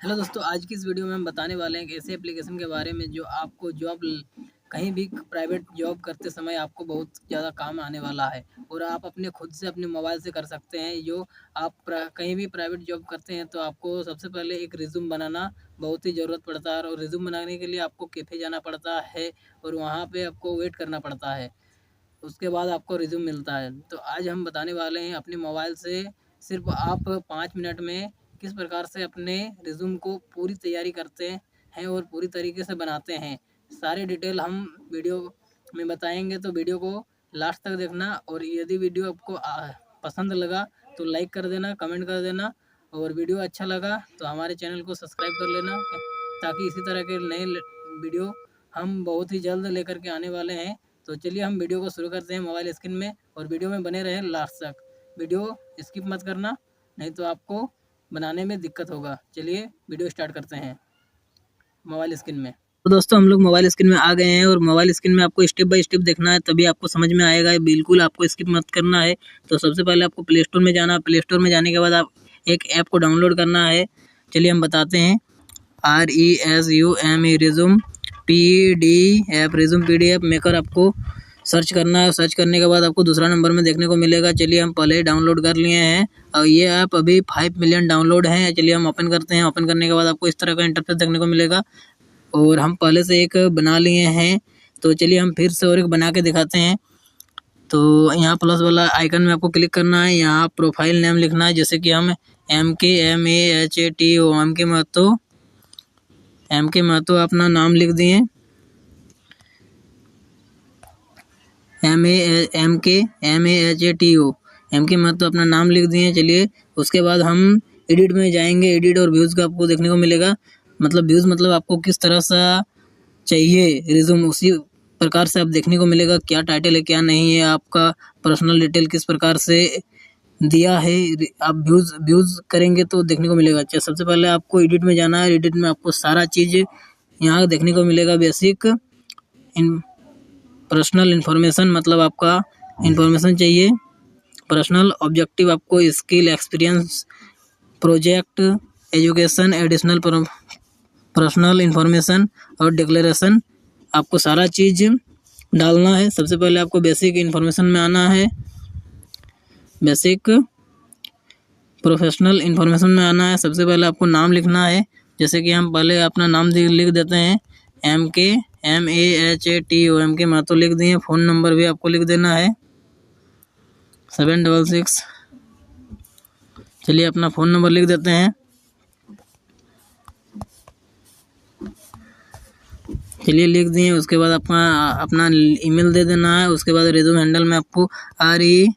Hello दोस्तों, आज की इस वीडियो में हम बताने वाले हैं एक ऐसे एप्लीकेशन के बारे में जो आपको कहीं भी प्राइवेट जॉब करते समय आपको बहुत ज़्यादा काम आने वाला है और आप अपने खुद से अपने मोबाइल से कर सकते हैं। जो आप कहीं भी प्राइवेट जॉब करते हैं तो आपको सबसे पहले एक रिज्यूम बनाना बहुत ही ज़रूरत पड़ता है और रिज्यूम बनाने के लिए आपको कैफ़े जाना पड़ता है और वहाँ पे आपको वेट करना पड़ता है। उसके बाद आपको रिज्यूम मिलता है। तो आज हम बताने वाले हैं अपने मोबाइल से सिर्फ आप 5 मिनट में किस प्रकार से अपने रिज्यूम को पूरी तैयारी करते हैं और पूरी तरीके से बनाते हैं। सारे डिटेल हम वीडियो में बताएँगे, तो वीडियो को लास्ट तक देखना। और यदि वीडियो आपको पसंद लगा तो लाइक कर देना, कमेंट कर देना, और वीडियो अच्छा लगा तो हमारे चैनल को सब्सक्राइब कर लेना, ताकि इसी तरह के नए वीडियो हम बहुत ही जल्द लेकर के आने वाले हैं। तो चलिए हम वीडियो को शुरू करते हैं मोबाइल स्क्रीन में, और वीडियो में बने रहें लास्ट तक। वीडियो स्किप मत करना, नहीं तो आपको बनाने में दिक्कत होगा। चलिए वीडियो स्टार्ट करते हैं मोबाइल स्क्रीन में। तो दोस्तों, हम लोग मोबाइल स्क्रीन में आ गए हैं और मोबाइल स्क्रीन में आपको स्टेप बाय स्टेप देखना है, तभी आपको समझ में आएगा। बिल्कुल आपको स्किप मत करना है। तो सबसे पहले आपको प्ले स्टोर में जाना। प्ले स्टोर में जाने के बाद आप एक ऐप को डाउनलोड करना है। चलिए हम बताते हैं। RESUME resume PDF resume PDF maker आपको सर्च करना है। सर्च करने के बाद आपको दूसरा नंबर में देखने को मिलेगा। चलिए हम पहले ही डाउनलोड कर लिए हैं और ये ऐप अभी 5 मिलियन डाउनलोड है। चलिए हम ओपन करते हैं। ओपन करने के बाद आपको इस तरह का इंटरफेस देखने को मिलेगा और हम पहले से एक बना लिए हैं। तो चलिए हम फिर से और एक बना के दिखाते हैं। तो यहाँ प्लस वाला आइकन में आपको क्लिक करना है। यहाँ प्रोफाइल नेम लिखना है, जैसे कि हम MKMAHATO MK महतो अपना नाम लिख दिए। MK महतो अपना नाम लिख दिए। चलिए उसके बाद हम एडिट में जाएंगे। एडिट और व्यूज़ का आपको देखने को मिलेगा। मतलब व्यूज़ मतलब आपको किस तरह सा चाहिए रिज्यूम, उसी प्रकार से आप देखने को मिलेगा। क्या टाइटल है, क्या नहीं है, आपका पर्सनल डिटेल किस प्रकार से दिया है, आप व्यूज़ करेंगे तो देखने को मिलेगा। अच्छा, सबसे पहले आपको एडिट में जाना है। एडिट में आपको सारा चीज़ यहाँ देखने को मिलेगा। बेसिक पर्सनल इन्फॉर्मेशन, मतलब आपका इन्फॉर्मेशन चाहिए। पर्सनल ऑब्जेक्टिव, आपको skill, experience, project, education, additional personal information और डिक्लेरेशन, आपको सारा चीज़ डालना है। सबसे पहले आपको बेसिक इन्फॉर्मेशन में आना है। बेसिक प्रोफेशनल इन्फॉर्मेशन में आना है। सबसे पहले आपको नाम लिखना है, जैसे कि हम पहले अपना नाम लिख देते हैं। MK महतो लिख दिए। फ़ोन नंबर भी आपको लिख देना है 766। चलिए अपना फ़ोन नंबर लिख देते हैं। चलिए लिख दिए। उसके बाद अपना ईमेल दे देना है। उसके बाद रिज्यूम हैंडल में आपको RESUME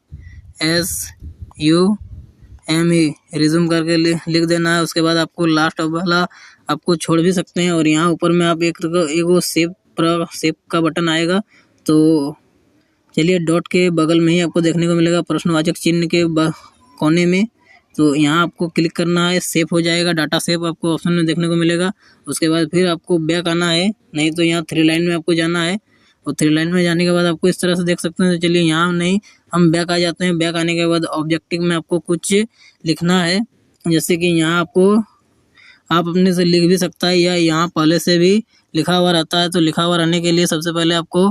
रिज्यूम करके लिख देना है। उसके बाद आपको लास्ट वाला आपको छोड़ भी सकते हैं, और यहाँ ऊपर में आप एक सेव का बटन आएगा। तो चलिए डॉट के बगल में ही आपको देखने को मिलेगा प्रश्नवाचक चिन्ह के कोने में। तो यहाँ आपको क्लिक करना है। सेव हो जाएगा। डाटा सेव आपको ऑप्शन में देखने को मिलेगा। उसके बाद फिर आपको बैक आना है, नहीं तो यहाँ 3 लाइन में आपको जाना है। और 3 लाइन में जाने के बाद आपको इस तरह से देख सकते हैं। तो चलिए यहाँ नहीं, हम बैक आ जाते हैं। बैक आने के बाद ऑब्जेक्टिव में आपको कुछ लिखना है, जैसे कि यहाँ आप अपने से लिख भी सकता है या यहाँ पहले से भी लिखा हुआ रहता है। तो लिखा हुआ रहने के लिए सबसे पहले आपको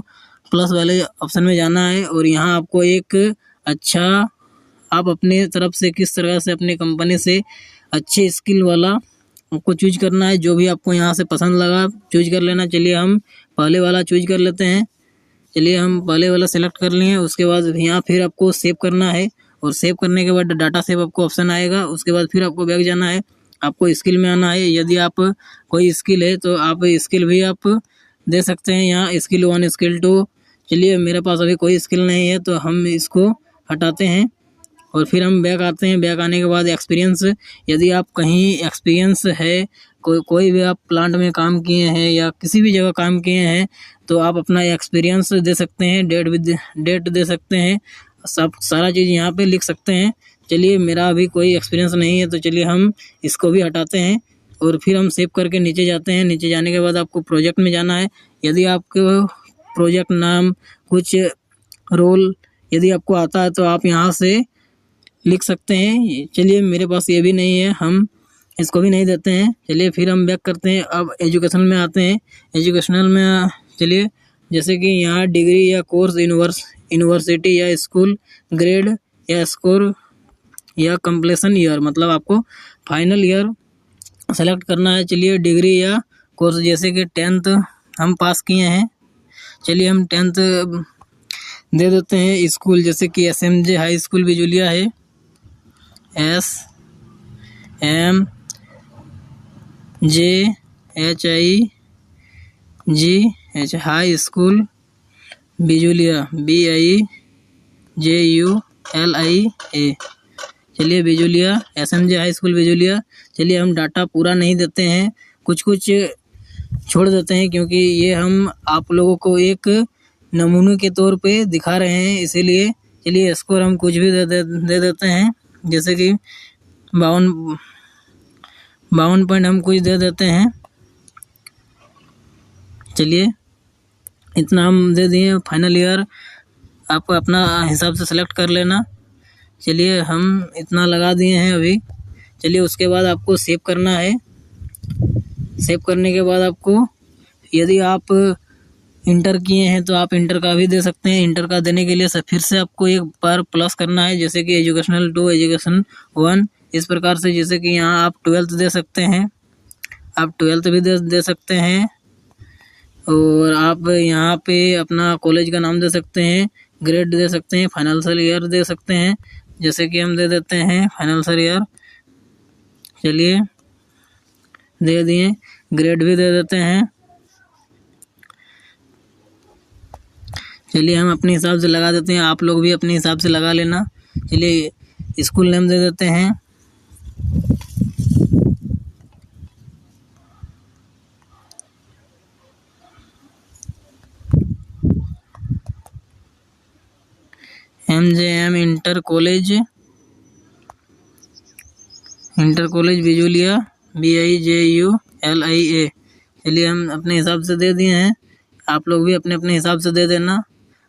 प्लस वाले ऑप्शन में जाना है, और यहाँ आपको एक अच्छा, आप अपने तरफ से किस तरह से अपने कंपनी से अच्छे स्किल वाला आपको चूज करना है। जो भी आपको यहाँ से पसंद लगा चूज कर लेना। चलिए हम पहले वाला चूज कर लेते हैं। चलिए हम पहले वाला सेलेक्ट कर लिए। उसके बाद यहाँ फिर आपको सेव करना है, और सेव करने के बाद डाटा सेव आपको ऑप्शन आएगा। उसके बाद फिर आपको बैक जाना है। आपको स्किल में आना है। यदि आप कोई स्किल है तो आप स्किल भी आप दे सकते हैं। यहाँ स्किल 1, स्किल 2। चलिए मेरे पास अभी कोई स्किल नहीं है तो हम इसको हटाते हैं, और फिर हम बैक आते हैं। बैक आने के बाद एक्सपीरियंस, यदि आप कहीं एक्सपीरियंस है, कोई भी आप प्लांट में काम किए हैं या किसी भी जगह काम किए हैं, तो आप अपना एक्सपीरियंस दे सकते हैं। डेट दे सकते हैं। सब सारा चीज़ यहाँ पे लिख सकते हैं। चलिए मेरा अभी कोई एक्सपीरियंस नहीं है, तो चलिए हम इसको भी हटाते हैं, और फिर हम सेव करके नीचे जाते हैं। नीचे जाने के बाद आपको प्रोजेक्ट में जाना है। यदि आपको प्रोजेक्ट नाम, कुछ रोल यदि आपको आता है तो आप यहाँ से लिख सकते हैं। चलिए मेरे पास ये भी नहीं है, हम इसको भी नहीं देते हैं। चलिए फिर हम बैक करते हैं, अब एजुकेशन में आते हैं। एजुकेशनल में चलिए जैसे कि यहाँ डिग्री या कोर्स, यूनिवर्सिटी या स्कूल, ग्रेड या स्कोर या कंप्लीशन ईयर, मतलब आपको फाइनल ईयर सेलेक्ट करना है। चलिए डिग्री या कोर्स, जैसे कि 10th हम पास किए हैं, चलिए हम 10th दे देते हैं। स्कूल जैसे कि SMJ हाई स्कूल बिजुलिया है, SMJHIGH high school Bijuliya, BIJULIA। चलिए Bijuliya, SMJ high school Bijuliya. चलिए हम डाटा पूरा नहीं देते हैं, कुछ कुछ छोड़ देते हैं, क्योंकि ये हम आप लोगों को एक नमूने के तौर पे दिखा रहे हैं, इसीलिए। चलिए स्कोर हम कुछ भी दे देते हैं, जैसे कि 52 पॉइंट हम कुछ दे देते हैं। चलिए इतना हम दे दिए। फाइनल ईयर आप अपना हिसाब से सेलेक्ट कर लेना। चलिए हम इतना लगा दिए हैं अभी। चलिए उसके बाद आपको सेव करना है। सेव करने के बाद आपको, यदि आप इंटर किए हैं तो आप इंटर का भी दे सकते हैं। इंटर का देने के लिए फिर से आपको एक बार प्लस करना है, जैसे कि एजुकेशनल 2, एजुकेशन 1, इस प्रकार से। जैसे कि यहाँ आप 12th दे सकते हैं, आप 12th भी दे सकते हैं, और आप यहाँ पे अपना कॉलेज का नाम दे सकते हैं, ग्रेड दे सकते हैं, फाइनेंशियल ईयर दे सकते हैं, जैसे कि हम दे देते हैं फाइनेंशियल ईयर। चलिए दे दिए, ग्रेड भी दे देते हैं। चलिए हम अपने हिसाब से लगा देते हैं, आप लोग भी अपने हिसाब से लगा लेना। चलिए स्कूल नेम दे देते हैं, MJM inter college Bijuliya, BIJULIA। चलिए हम अपने हिसाब से दे दिए हैं, आप लोग भी अपने अपने हिसाब से दे देना।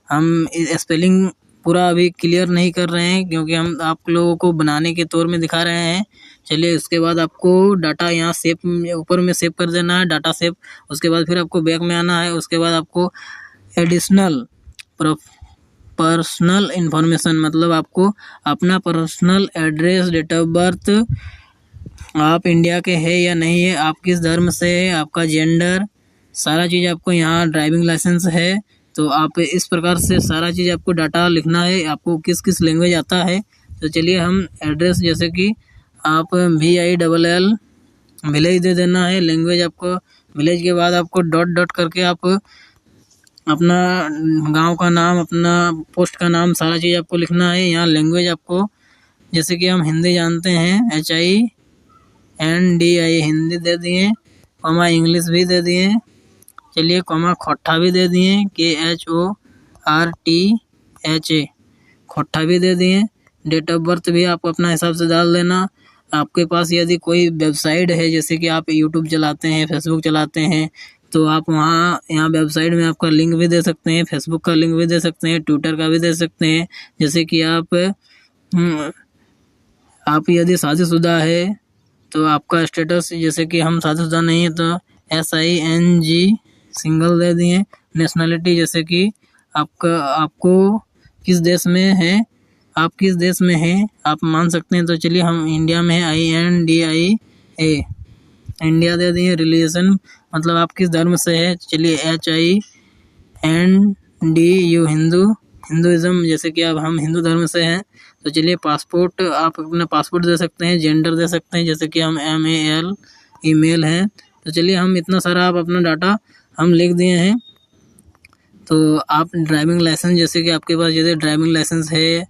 हम स्पेलिंग पूरा अभी क्लियर नहीं कर रहे हैं, क्योंकि हम आप लोगों को बनाने के तौर में दिखा रहे हैं। चलिए उसके बाद आपको डाटा यहाँ सेव, ऊपर में सेव कर देना है, डाटा सेव। उसके बाद फिर आपको बैक में आना है। उसके बाद आपको एडिशनल पर्सनल इन्फॉर्मेशन, मतलब आपको अपना personal address, date of birth, आप इंडिया के हैं या नहीं है, आप किस धर्म से है, आपका जेंडर, सारा चीज़ आपको यहाँ, ड्राइविंग लाइसेंस है, तो आप इस प्रकार से सारा चीज़ आपको डाटा लिखना है, आपको किस किस लैंग्वेज आता है। तो चलिए हम एड्रेस, जैसे कि आप VILL विलेज दे देना है। लैंग्वेज आपको विलेज के बाद आपको डॉट डॉट करके आप अपना गांव का नाम, अपना पोस्ट का नाम, सारा चीज़ आपको लिखना है। यहाँ लैंग्वेज आपको, जैसे कि हम हिंदी जानते हैं, HINDI हिंदी दे दिए, कॉमा इंग्लिश भी दे दिए। चलिए कॉमा खोट्ठा भी दे दिए, KHORTHA खोट्ठा भी दे दिए। डेट ऑफ बर्थ भी आप अपना हिसाब से डाल देना। आपके पास यदि कोई वेबसाइट है, जैसे कि आप यूट्यूब चलाते हैं, फेसबुक चलाते हैं, तो आप यहाँ वेबसाइट में आपका लिंक भी दे सकते हैं, फेसबुक का लिंक भी दे सकते हैं, ट्विटर का भी दे सकते हैं। जैसे कि आप यदि शादीशुदा है तो आपका स्टेटस, जैसे कि हम शादीशुदा नहीं है तो SING सिंगल दे दिए। नेशनलिटी, जैसे कि आपको किस देश में है, आप किस देश में हैं आप मान सकते हैं। तो चलिए हम इंडिया में है, INDIA इंडिया दे दिए। रिलीजन, मतलब आप किस धर्म से है, चलिए HINDU हिंदुइज्म, जैसे कि अब हम हिंदू धर्म से हैं। तो चलिए पासपोर्ट, आप अपना पासपोर्ट दे सकते हैं। जेंडर दे सकते हैं, जैसे कि हम MAL ईमेल है। तो चलिए हम इतना सारा आप अपना डाटा हम लिख दिए हैं। तो आप ड्राइविंग लाइसेंस, जैसे कि आपके पास यदि ड्राइविंग लाइसेंस है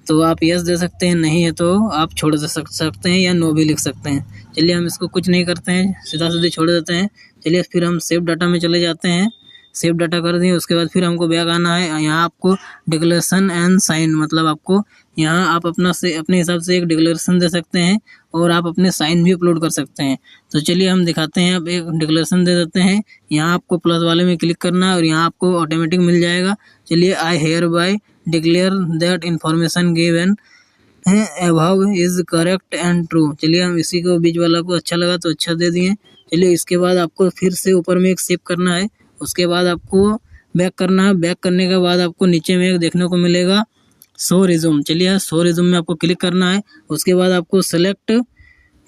तो आप यस दे सकते हैं, नहीं है तो आप छोड़ सकते हैं या नो भी लिख सकते हैं। चलिए हम इसको कुछ नहीं करते हैं, सीधा सीधे छोड़ देते हैं। चलिए फिर हम सेव डाटा में चले जाते हैं। सेव डाटा कर दिए, उसके बाद फिर हमको बैक आना है। यहाँ आपको डिक्लेरेशन एंड साइन, मतलब आपको यहाँ आप अपने हिसाब से एक डिक्लेरेशन दे सकते हैं, और आप अपने साइन भी अपलोड कर सकते हैं। तो चलिए हम दिखाते हैं, अब एक डिक्लेरेशन दे देते हैं। यहाँ आपको प्लस वाले में क्लिक करना है, और यहाँ आपको ऑटोमेटिक मिल जाएगा। चलिए I hereby declare that information given हैं above is correct and true. चलिए हम इसी को बीच वाला को अच्छा लगा तो अच्छा दे दिए। चलिए इसके बाद आपको फिर से ऊपर में एक सेव करना है, उसके बाद आपको बैक करना है। बैक करने के बाद आपको नीचे में एक देखने को मिलेगा शो रिज्यूम। चलिए शो रिज्यूम में आपको क्लिक करना है, उसके बाद आपको सेलेक्ट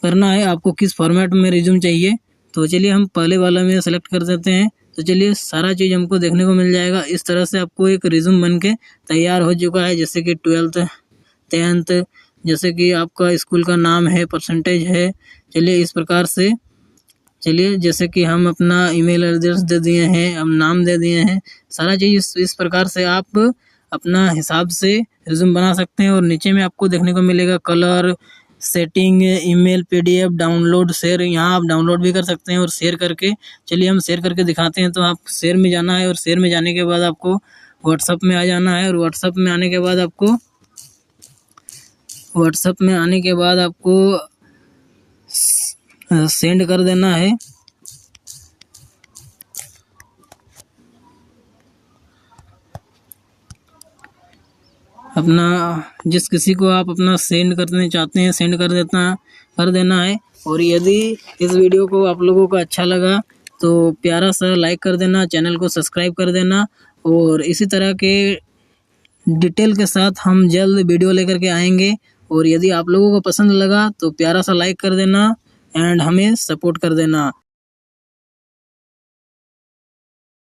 करना है आपको किस फॉर्मेट में रिज्यूम चाहिए। तो चलिए हम पहले वाला में सेलेक्ट कर देते हैं। तो चलिए सारा चीज़ हमको देखने को मिल जाएगा। इस तरह से आपको एक रिज्यूम बन के तैयार हो चुका है, जैसे कि 12th 10th, जैसे कि आपका स्कूल का नाम है, परसेंटेज है। चलिए इस प्रकार से, चलिए जैसे कि हम अपना ईमेल एड्रेस दे दिए हैं, हम नाम दे दिए हैं, सारा चीज़ इस प्रकार से आप अपना हिसाब से रिज्यूम बना सकते हैं। और नीचे में आपको देखने को मिलेगा colour, setting, email, PDF, download, share. यहाँ आप डाउनलोड भी कर सकते हैं और शेयर करके, चलिए हम शेयर करके दिखाते हैं। तो आप शेयर में जाना है और शेयर में जाने के बाद आपको व्हाट्सएप में आ जाना है, और व्हाट्सएप में आने के बाद आपको सेंड कर देना है। अपना जिस किसी को आप अपना सेंड करने चाहते हैं सेंड कर देना है। और यदि इस वीडियो को आप लोगों को अच्छा लगा तो प्यारा सा लाइक कर देना, चैनल को सब्सक्राइब कर देना। और इसी तरह के डिटेल के साथ हम जल्द वीडियो लेकर के आएंगे। और यदि आप लोगों को पसंद लगा तो प्यारा सा लाइक कर देना एंड हमें सपोर्ट कर देना।